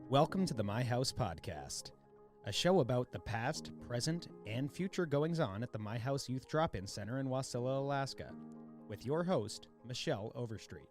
Welcome to the My House Podcast, a show about the past, present, and future goings-on at the My House Youth Drop-In Center in Wasilla, Alaska, with your host, Michelle Overstreet.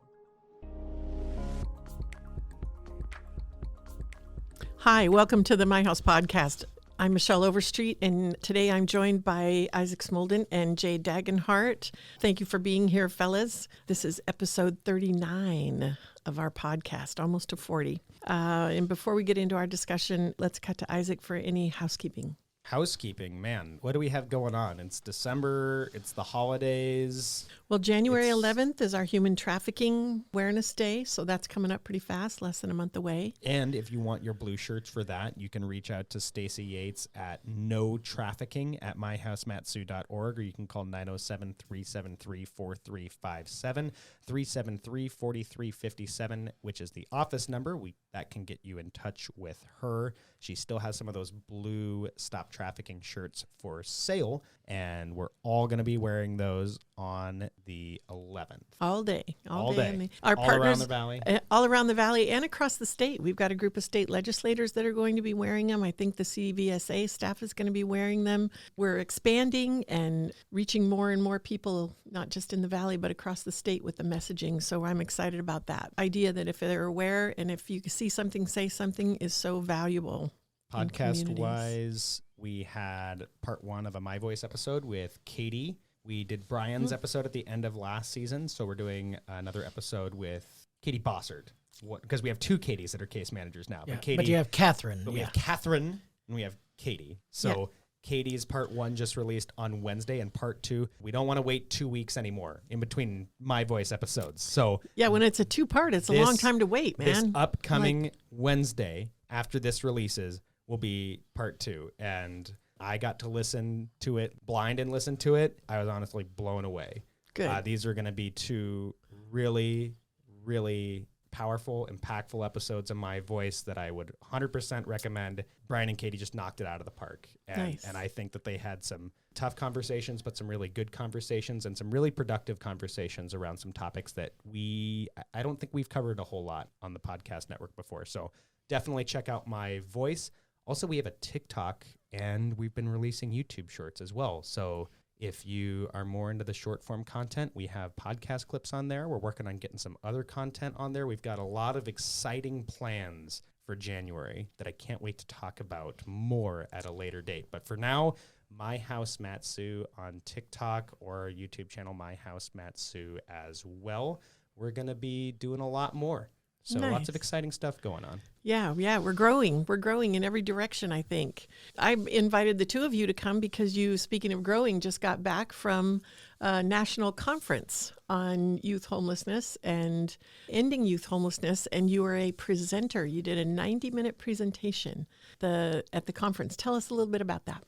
Hi, welcome to the My House Podcast. I'm Michelle Overstreet, and today I'm joined by Isaac Smolden and Jay Dagenhart. Thank you for being here, fellas. This is episode 39 of our podcast, almost to 40. And before we get into our discussion, let's cut to Isaac for any housekeeping. Housekeeping, man, what do we have going on? It's December, it's the holidays. Well, January 11th is our Human Trafficking Awareness Day, so that's coming up pretty fast, less than a month away. And if you want your blue shirts for that, you can reach out to Stacey Yates at notrafficking@myhousematsu.org, or you can call 907-373-4357, 373-4357, which is the office number. That can get you in touch with her. She still has some of those blue Stop Trafficking shirts for sale, and we're all going to be wearing those on the 11th. All day. All day. Our all partners, around the valley. All around the valley and across the state. We've got a group of state legislators that are going to be wearing them. I think the CVSA staff is going to be wearing them. We're expanding and reaching more and more people, not just in the valley, but across the state with the messaging. So I'm excited about that idea that if they're aware and if you see something, say something is so valuable. Podcast-wise, we had part one of a My Voice episode with Katie. We did Brian's episode at the end of last season, so we're doing another episode with Katie Bossard. Because we have two Katies that are case managers now. Yeah, Katie, but you have Catherine. But we have Catherine and we have Katie. So Katie's part one just released on Wednesday, and part two, we don't want to wait 2 weeks anymore in between My Voice episodes. So yeah, when it's a two-part, it's a long time to wait, man. This upcoming Wednesday, after this releases, will be part two. And I got to listen to it, blind and listen to it. I was honestly blown away. Good. These are going to be two really, really powerful, impactful episodes of My Voice that I would 100% recommend. Brian and Katie just knocked it out of the park. And I think that they had some tough conversations, but some really good conversations and some really productive conversations around some topics that I don't think we've covered a whole lot on the podcast network before. So definitely check out My Voice. Also, we have a TikTok, and we've been releasing YouTube shorts as well. So if you are more into the short form content, we have podcast clips on there. We're working on getting some other content on there. We've got a lot of exciting plans for January that I can't wait to talk about more at a later date. But for now, My House Matsu on TikTok or our YouTube channel, My House Matsu as well. We're going to be doing a lot more. So lots of exciting stuff going on. Yeah, we're growing. We're growing in every direction, I think. I invited the two of you to come because you, speaking of growing, just got back from a national conference on youth homelessness and ending youth homelessness, and you were a presenter. You did a 90-minute presentation at the conference. Tell us a little bit about that.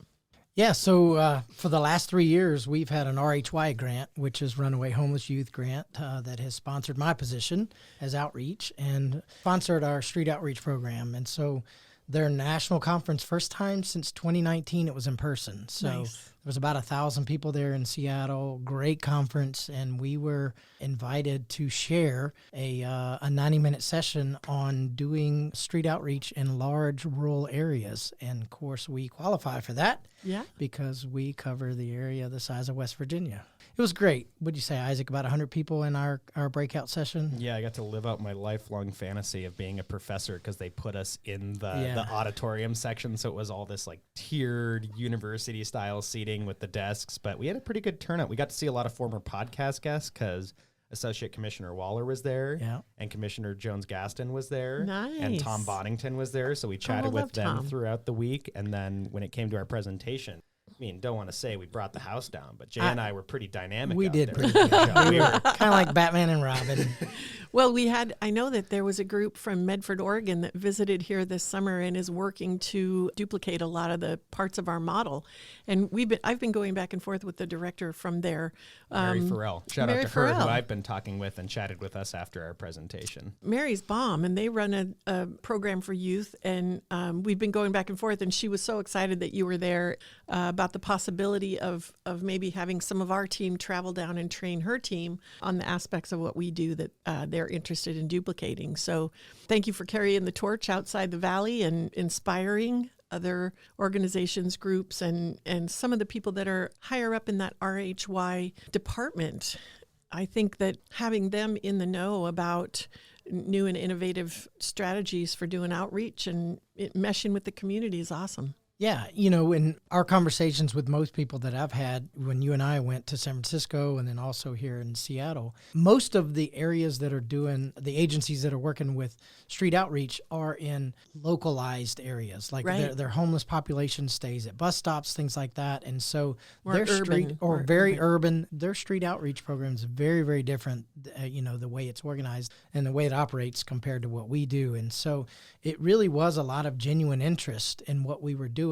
Yeah, so for the last 3 years, we've had an RHY grant, which is Runaway Homeless Youth Grant, that has sponsored my position as outreach and sponsored our street outreach program. And so their national conference, first time since 2019, it was in person. So there was about 1,000 people there in Seattle, great conference, and we were invited to share a 90-minute session on doing street outreach in large rural areas. And, of course, we qualify for that because we cover the area the size of West Virginia. It was great. What'd you say, Isaac, about 100 people in our breakout session? Yeah, I got to live out my lifelong fantasy of being a professor because they put us in the auditorium section. So it was all this like tiered university-style seating with the desks. But we had a pretty good turnout. We got to see a lot of former podcast guests because Associate Commissioner Waller was there and Commissioner Jones-Gaston was there. Nice. And Tom Bonington was there. So we chatted with them throughout the week. And then when it came to our presentation, I mean, don't want to say we brought the house down, but Jay and I were pretty dynamic. We out did. there. We were kind of like Batman and Robin. Well, I know that there was a group from Medford, Oregon that visited here this summer and is working to duplicate a lot of the parts of our model. And I've been going back and forth with the director from there. Mary Farrell. Shout Mary out to her, Farrell, who I've been talking with and chatted with us after our presentation. Mary's bomb, and they run a program for youth. And we've been going back and forth, and she was so excited that you were there about the possibility of maybe having some of our team travel down and train her team on the aspects of what we do that they're are interested in duplicating. So thank you for carrying the torch outside the valley and inspiring other organizations, groups, and some of the people that are higher up in that RHY department. I think that having them in the know about new and innovative strategies for doing outreach and meshing with the community is awesome. Yeah, in our conversations with most people that I've had when you and I went to San Francisco and then also here in Seattle, most of the areas that are doing, the agencies that are working with street outreach are in localized areas. Like their homeless population stays at bus stops, things like that. And so their urban, their street outreach program is very, very different, the way it's organized and the way it operates compared to what we do. And so it really was a lot of genuine interest in what we were doing.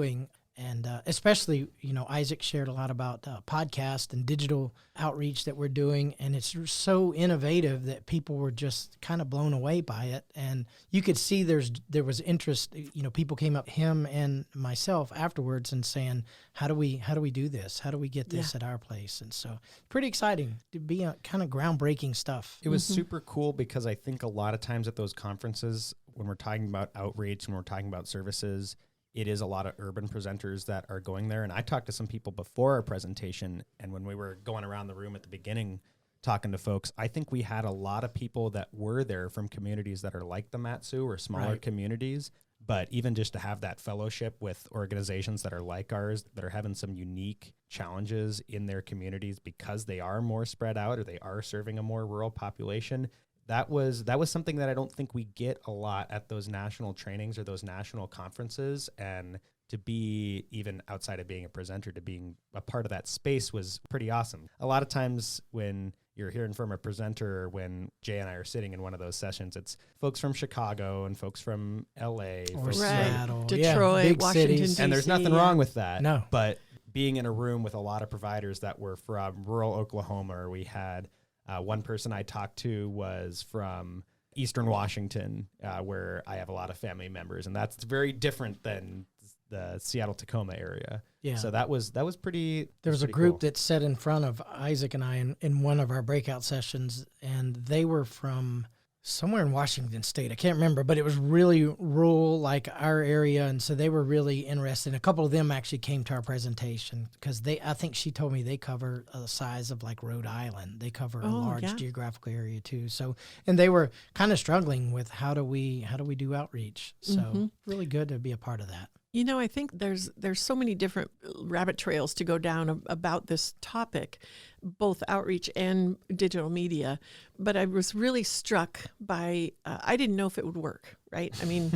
And especially, Isaac shared a lot about podcast and digital outreach that we're doing. And it's so innovative that people were just kind of blown away by it. And you could see there was interest. People came up, him and myself afterwards, and saying, how do we do this? How do we get this at our place? And so pretty exciting to be kind of groundbreaking stuff. It was super cool because I think a lot of times at those conferences, when we're talking about outreach and we're talking about services, it is a lot of urban presenters that are going there. And I talked to some people before our presentation, and when we were going around the room at the beginning talking to folks, I think we had a lot of people that were there from communities that are like the Mat-Su or smaller communities. But even just to have that fellowship with organizations that are like ours, that are having some unique challenges in their communities because they are more spread out or they are serving a more rural population, that was something that I don't think we get a lot at those national trainings or those national conferences. And to be, even outside of being a presenter, to being a part of that space was pretty awesome. A lot of times when you're hearing from a presenter, when Jay and I are sitting in one of those sessions, it's folks from Chicago and folks from LA or Seattle, Detroit, Washington, cities. DC. And there's nothing wrong with that. No. But being in a room with a lot of providers that were from rural Oklahoma, or we had one person I talked to was from Eastern Washington, where I have a lot of family members, and that's very different than the Seattle-Tacoma area. Yeah. So that was pretty. There was a group that sat in front of Isaac and I in one of our breakout sessions, and they were from somewhere in Washington State. I can't remember, but it was really rural, like our area, and so they were really interested. A couple of them actually came to our presentation because I think she told me they cover the size of like Rhode Island. They cover a large geographical area too. So, and they were kind of struggling with how do we do outreach. So really good to be a part of that. I think there's so many different rabbit trails to go down about this topic, both outreach and digital media. But I was really struck by, I didn't know if it would work, right? I mean,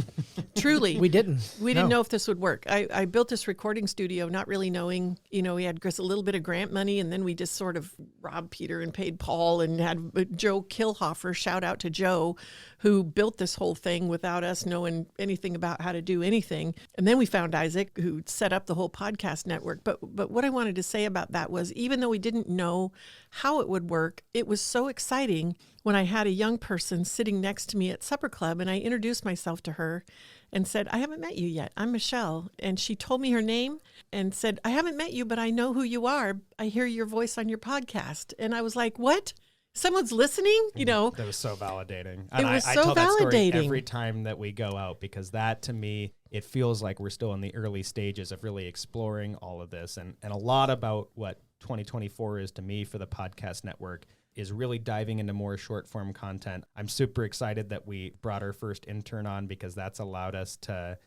truly. We didn't know if this would work. I built this recording studio not really knowing, we had just a little bit of grant money, and then we just sort of robbed Peter and paid Paul and had Joe Kilhofer, shout out to Joe, who built this whole thing without us knowing anything about how to do anything. And then we found Isaac, who set up the whole podcast network. But what I wanted to say about that was, even though we didn't know how it would work, it was so exciting when I had a young person sitting next to me at supper club, and I introduced myself to her and said, I haven't met you yet. I'm Michelle. And she told me her name and said, I haven't met you, but I know who you are. I hear your voice on your podcast. And I was like, what? Someone's listening? That was so validating. And I tell validating. That story every time that we go out, because that, to me, it feels like we're still in the early stages of really exploring all of this. And a lot about what 2024 is to me for the podcast network is really diving into more short form content. I'm super excited that we brought our first intern on, because that's allowed us to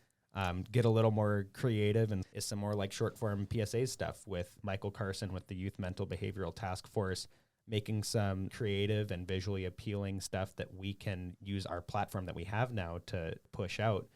get a little more creative and is some more like short form PSA stuff with Michael Carson with the Youth Mental Behavioral Task Force, making some creative and visually appealing stuff that we can use our platform that we have now to push out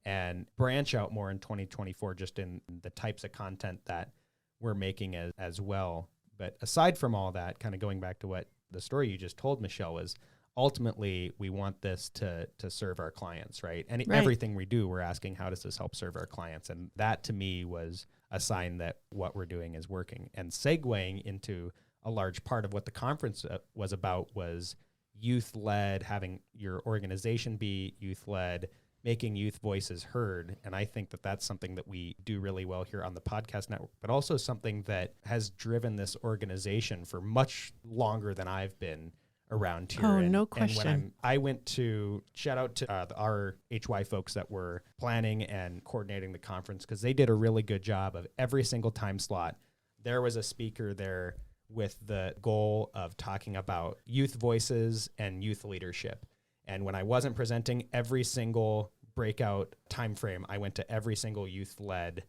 and branch out more in 2024, just in the types of content that we're making as well. But aside from all that, kind of going back to what the story you just told, Michelle, was ultimately we want this to serve our clients, right? And everything we do, we're asking, how does this help serve our clients? And that, to me, was a sign that what we're doing is working. And segueing into a large part of what the conference was about was youth-led, having your organization be youth-led, making youth voices heard. And I think that that's something that we do really well here on the podcast network, but also something that has driven this organization for much longer than I've been around here. Oh, no And question. when I went to shout out to the RHY folks that were planning and coordinating the conference, because they did a really good job of every single time slot. There was a speaker there with the goal of talking about youth voices and youth leadership. And when I wasn't presenting every single breakout time frame, I went to every single youth-led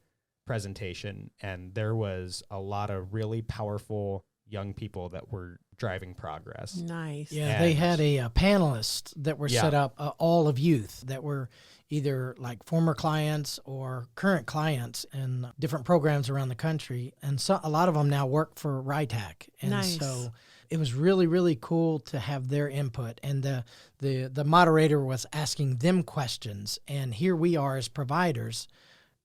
presentation, and there was a lot of really powerful young people that were driving progress. Nice. Yeah, And they had a panelists that were set up, all of youth that were either like former clients or current clients in different programs around the country. And so a lot of them now work for RHY. And Nice. so it was really, really cool to have their input. And the moderator was asking them questions. And here we are as providers.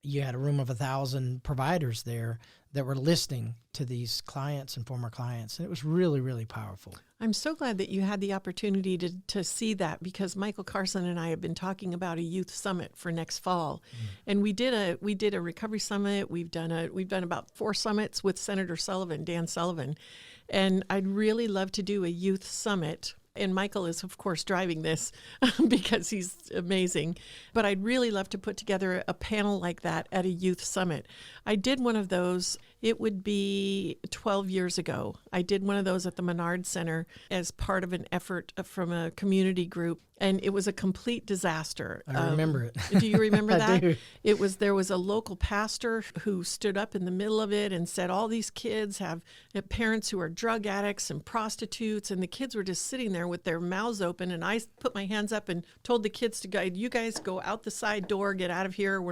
You had a room of 1,000 providers there that were listening to these clients and former clients. And it was really, really powerful. I'm so glad that you had the opportunity to see that, because Michael Carson and I have been talking about a youth summit for next fall. And we did a recovery summit. We've done about 4 summits with Senator Sullivan, Dan Sullivan. And I'd really love to do a youth summit. And Michael is, of course, driving this because he's amazing. But I'd really love to put together a panel like that at a youth summit. I did one of those, it would be 12 years ago. I did one of those at the Menard Center as part of an effort from a community group. And it was a complete disaster. I remember it. Do you remember I that? do. There was a local pastor who stood up in the middle of it and said, all these kids have parents who are drug addicts and prostitutes, and the kids were just sitting there with their mouths open. And I put my hands up and told the kids to go, you guys go out the side door, get out of here.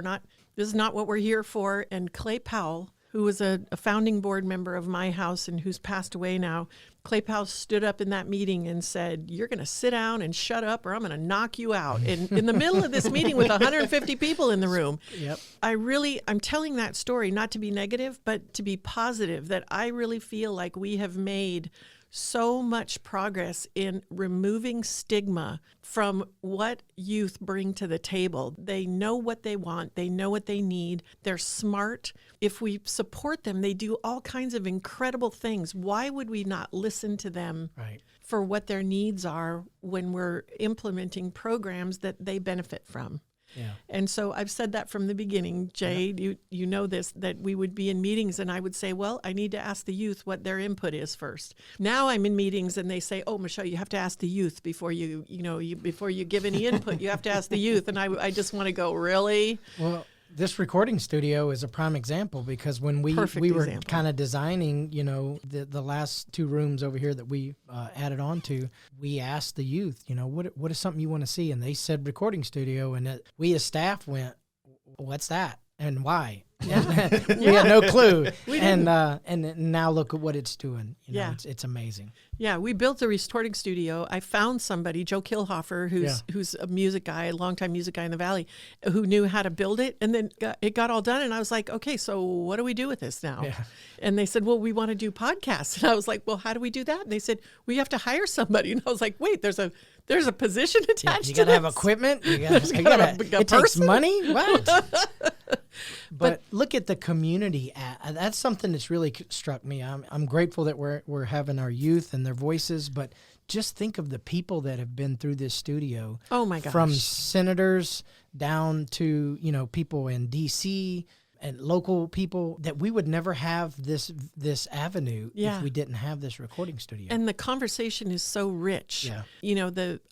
This is not what we're here for. And Clay Powell, who was a founding board member of my house and who's passed away now, Clay Powell stood up in that meeting and said, you're going to sit down and shut up or I'm going to knock you out. And in the middle of this meeting with 150 people in the room. Yep. I'm telling that story not to be negative, but to be positive, that I really feel like we have made so much progress in removing stigma from what youth bring to the table. They know what they want. They know what they need. They're smart. If we support them, they do all kinds of incredible things. Why would we not listen to them for what their needs are when we're implementing programs that they benefit from? Yeah. And so I've said that from the beginning, Jay, you know this, that we would be in meetings and I would say, well, I need to ask the youth what their input is first. Now I'm in meetings and they say, oh, Michelle, you have to ask the youth before before you give any input, you have to ask the youth. And I just want to go, really? Well, this recording studio is a prime example, because when we were kind of designing, the last 2 rooms over here that we added on to, we asked the youth, what is something you want to see? And they said recording studio, and we as staff went, what's that and why? Yeah. We had no clue. And now look at what it's doing. It's amazing. Yeah, we built a recording studio. I found somebody, Joe Kilhofer, who's a music guy, a longtime music guy in the Valley, who knew how to build it. And then it got all done. And I was like, okay, so what do we do with this now? Yeah. And they said, well, we want to do podcasts. And I was like, well, how do we do that? And they said, we have to hire somebody. And I was like, wait, there's a position attached to you got to have equipment. It takes money. What? But look at the community. That's something that's really struck me. I'm grateful that we're having our youth and their voices, but just think of the people that have been through this studio. Oh my gosh. From senators down to, people in DC and local people, that we would never have this avenue if we didn't have this recording studio. And the conversation is so rich. Yeah.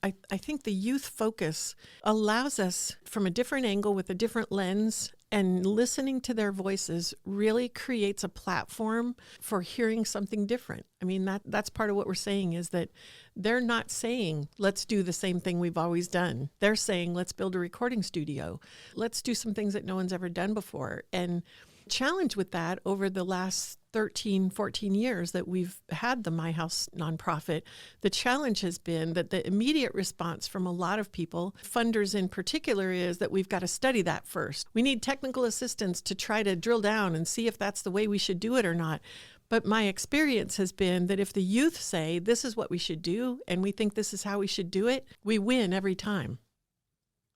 I think the youth focus allows us from a different angle with a different lens, and listening to their voices really creates a platform for hearing something different. I mean, that's part of what we're saying, is that they're not saying, let's do the same thing we've always done. They're saying, let's build a recording studio. Let's do some things that no one's ever done before. And challenge with that over the last 13, 14 years that we've had the My House nonprofit, the challenge has been that the immediate response from a lot of people, funders in particular, is that we've got to study that first. We need technical assistance to try to drill down and see if that's the way we should do it or not. But my experience has been that if the youth say, this is what we should do, and we think this is how we should do it, we win every time.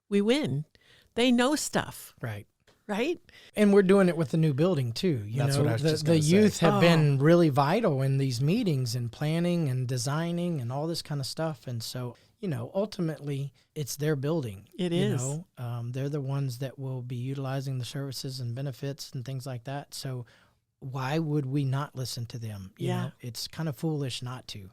We win. They know stuff. Right. right? And we're doing it with the new building too. That's what I was just the gonna say. youth have been really vital in these meetings and planning and designing and all this kind of stuff. And so, ultimately it's their building. It is. They're the ones that will be utilizing the services and benefits and things like that. So why would we not listen to them? You know, it's kind of foolish not to.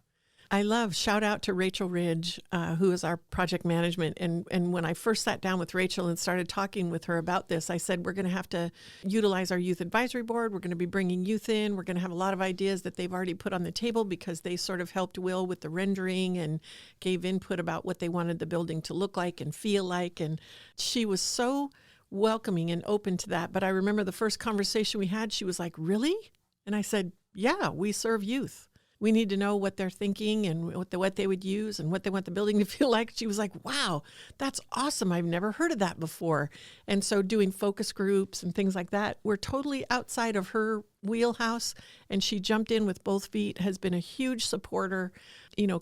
I love, shout out to Rachel Ridge, who is our project management. And when I first sat down with Rachel and started talking with her about this, I said, we're going to have to utilize our youth advisory board. We're going to be bringing youth in. We're going to have a lot of ideas that they've already put on the table because they sort of helped Will with the rendering and gave input about what they wanted the building to look like and feel like. And she was so welcoming and open to that. But I remember the first conversation we had, she was like, really? And I said, yeah, we serve youth. We need to know what they're thinking and what they would use and what they want the building to feel like. She was like, wow, that's awesome. I've never heard of that before. And so doing focus groups and things like that, we're totally outside of her wheelhouse. And she jumped in with both feet, has been a huge supporter,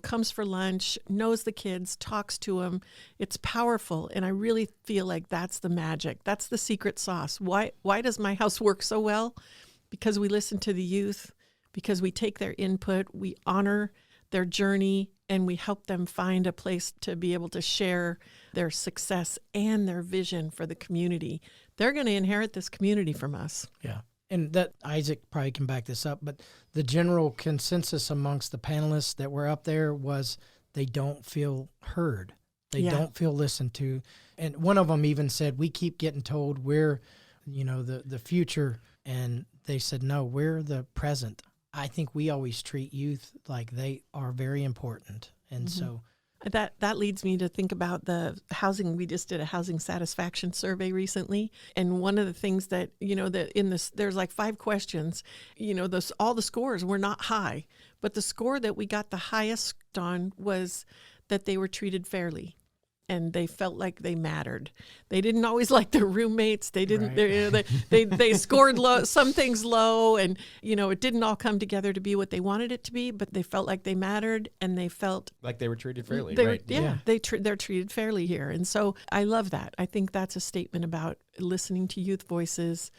comes for lunch, knows the kids, talks to them. It's powerful. And I really feel like that's the magic. That's the secret sauce. Why does my house work so well? Because we listen to the youth. Because we take their input, we honor their journey, and we help them find a place to be able to share their success and their vision for the community. They're going to inherit this community from us. Yeah. And that Isaac probably can back this up, but the general consensus amongst the panelists that were up there was they don't feel heard. They don't feel listened to. And one of them even said, we keep getting told we're, the future. And they said, no, we're the present. I think we always treat youth like they are very important. And so that leads me to think about the housing. We just did a housing satisfaction survey recently. And one of the things that, that in this, there's like 5 questions, all the scores were not high, but the score that we got the highest on was that they were treated fairly. And they felt like they mattered. They didn't always like their roommates. They didn't. Right. They scored low, some things low, and it didn't all come together to be what they wanted it to be. But they felt like they mattered, and they felt like they were treated fairly. Right? Yeah. They're treated fairly here, and so I love that. I think that's a statement about listening to youth voices.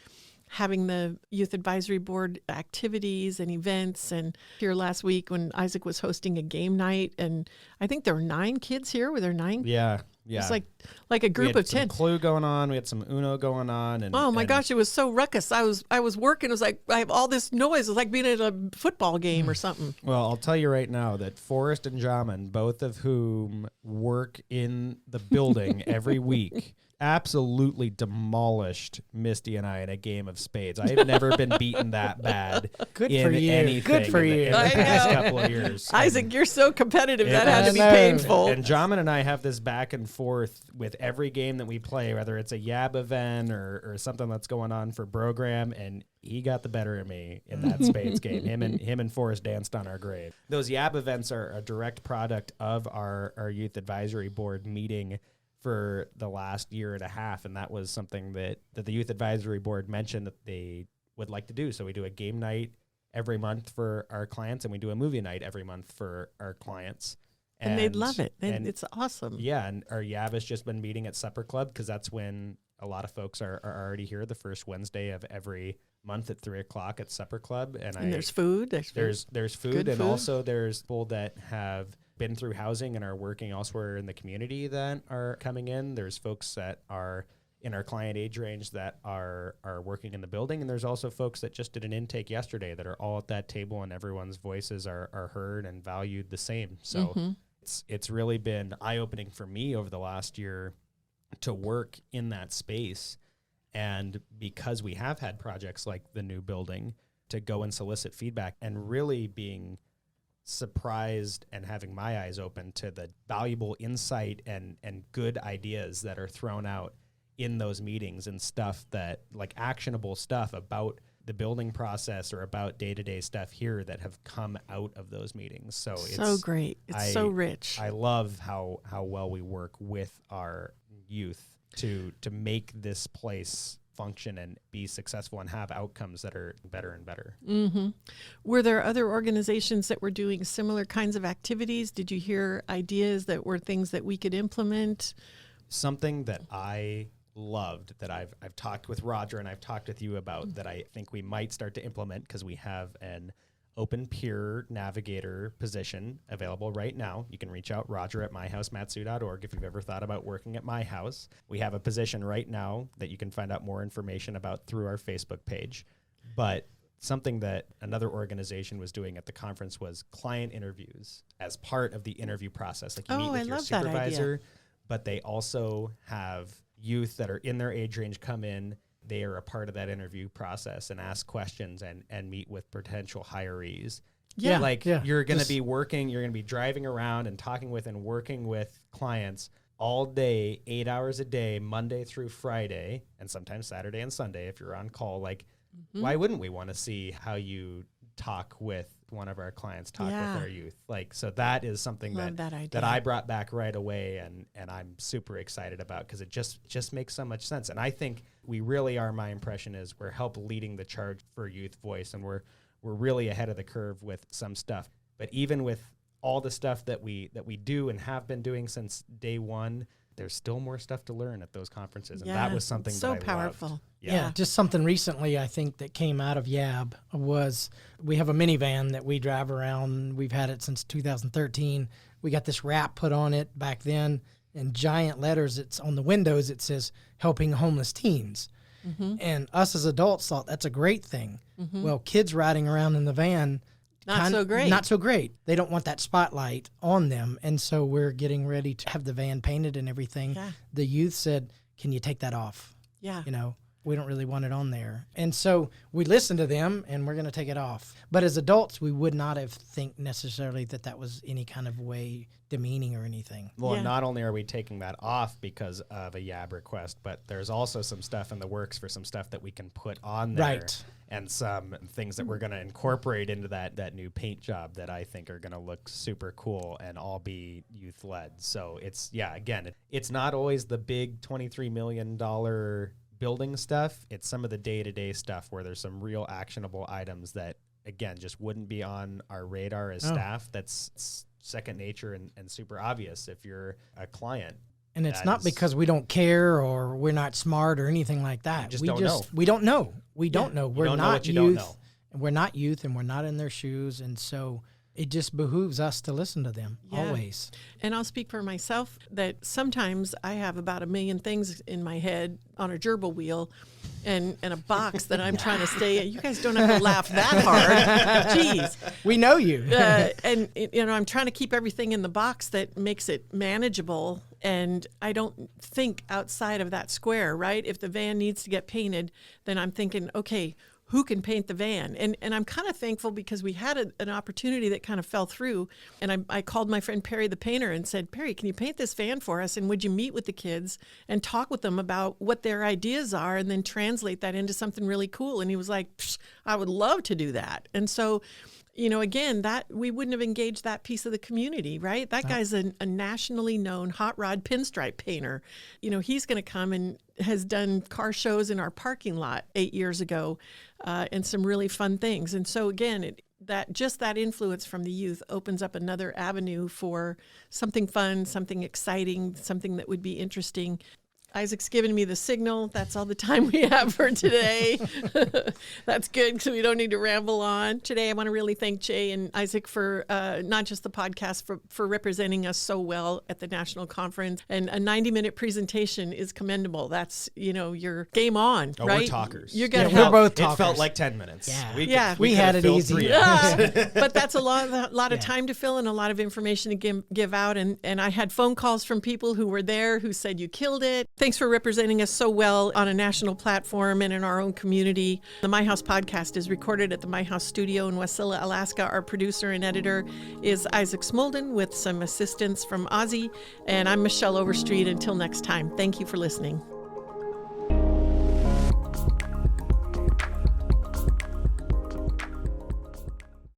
Having the youth advisory board activities and events. And here last week when Isaac was hosting a game night, and I think there were 9 kids here. Were there 9? Yeah. It's like a group of 10. We had some Clue going on. We had some Uno going on. And oh my gosh, it was so ruckus. I was working. It was like I have all this noise. It was like being at a football game or something. Well, I'll tell you right now that Forrest and Jamin, both of whom work in the building every week, absolutely demolished Misty and I in a game of spades. I have never been beaten that bad Good in for you. anything Good for you. in the past couple of years. Isaac, you're so competitive. That Yeah, had to be I know. painful. And Jamin and I have this back and forth with every game that we play, whether it's a YAB event or something that's going on for program, and he got the better of me in that spades game. Him and Forrest danced on our grave. Those YAB events are a direct product of our youth advisory board meeting for the last year and a half, and that was something that the youth advisory board mentioned that they would like to do. So we do a game night every month for our clients, and we do a movie night every month for our clients. And they'd love it. It's awesome. Yeah, and our YAB has just been meeting at Supper Club because that's when a lot of folks are already here the first Wednesday of every month at 3:00 at Supper Club. And there's food. There's food, Good and food. also there's people that have been through housing and are working elsewhere in the community that are coming in. There's folks that are in our client age range that are working in the building, and there's also folks that just did an intake yesterday that are all at that table, and everyone's voices are heard and valued the same. So it's really been eye-opening for me over the last year to work in that space, and because we have had projects like the new building, to go and solicit feedback and really being surprised and having my eyes open to the valuable insight and good ideas that are thrown out in those meetings, and stuff that, like, actionable stuff about the building process or about day-to-day stuff here that have come out of those meetings. So it's so great. It's so rich. I love how well we work with our youth to make this place function and be successful and have outcomes that are better and better. Were there other organizations that were doing similar kinds of activities? Did you hear ideas that were things that we could implement? Something that I loved that I've talked with Roger and I've talked with you about that I think we might start to implement, because we have an open peer navigator position available right now. You can reach out, Roger at myhousematsu.org, if you've ever thought about working at my house. We have a position right now that you can find out more information about through our Facebook page. But something that another organization was doing at the conference was client interviews as part of the interview process. Like you meet with your supervisor, but they also have youth that are in their age range come in. They are a part of that interview process and ask questions and meet with potential hirees. You're going to be working, you're going to be driving around and talking with and working with clients all day, 8 hours a day, Monday through Friday, and sometimes Saturday and Sunday if you're on call. Like, why wouldn't we want to see how you talk with one of our clients, talk with our youth? Like, so that is something that I brought back right away, and I'm super excited about, because it just makes so much sense. And I think we really are, my impression is, we're leading the charge for youth voice, and we're really ahead of the curve with some stuff. But even with all the stuff that we do and have been doing since day one, there's still more stuff to learn at those conferences. And that was something so that I powerful. loved. Yeah, just something recently I think that came out of YAB was we have a minivan that we drive around. We've had it since 2013. We got this wrap put on it back then in giant letters. It's on the windows. It says helping homeless teens. And us as adults thought that's a great thing. Well, kids riding around in the van, Not so great. They don't want that spotlight on them. And so we're getting ready to have the van painted and everything. Yeah. The youth said, can you take that off? Yeah. You know, we don't really want it on there. And so we listened to them, and we're going to take it off. But as adults, we would not have think necessarily that was any kind of way demeaning or anything. Well, not only are we taking that off because of a YAB request, but there's also some stuff in the works for some stuff that we can put on there. Right. And some things that we're going to incorporate into that new paint job that I think are going to look super cool and all be youth-led. So it's not always the big $23 million building stuff. It's some of the day-to-day stuff where there's some real actionable items that, again, just wouldn't be on our radar as staff. That's second nature and super obvious if you're a client. And it's not because we don't care or we're not smart or anything like that. We don't know. We don't know. We don't know. We're not youth. We're not youth, and we're not in their shoes. And so it just behooves us to listen to them always. And I'll speak for myself that sometimes I have about 1 million things in my head on a gerbil wheel and a box that I'm trying to stay in. You guys don't have to laugh that hard. Jeez. We know you. And, I'm trying to keep everything in the box that makes it manageable. And I don't think outside of that square, right? If the van needs to get painted, then I'm thinking, okay, who can paint the van? And I'm kind of thankful because we had an opportunity that kind of fell through. And I called my friend Perry the painter and said, Perry, can you paint this van for us? And would you meet with the kids and talk with them about what their ideas are and then translate that into something really cool? And he was like, I would love to do that. And so, again, that we wouldn't have engaged that piece of the community, right? That guy's a nationally known hot rod pinstripe painter. He's going to come and has done car shows in our parking lot 8 years ago, and some really fun things. And so again, that influence from the youth opens up another avenue for something fun, something exciting, something that would be interesting. Isaac's given me the signal. That's all the time we have for today. That's good because we don't need to ramble on. Today, I want to really thank Jay and Isaac for not just the podcast, for representing us so well at the national conference. And a 90-minute presentation is commendable. That's, your game on, right? We're talkers. You're gonna we're both talkers. It felt like 10 minutes. Yeah. We had it easy. But that's a lot of time to fill and a lot of information to give out. And I had phone calls from people who were there who said, you killed it. Thanks for representing us so well on a national platform and in our own community. The My House podcast is recorded at the My House studio in Wasilla, Alaska. Our producer and editor is Isaac Smolden with some assistance from Ozzy. And I'm Michelle Overstreet. Until next time, thank you for listening.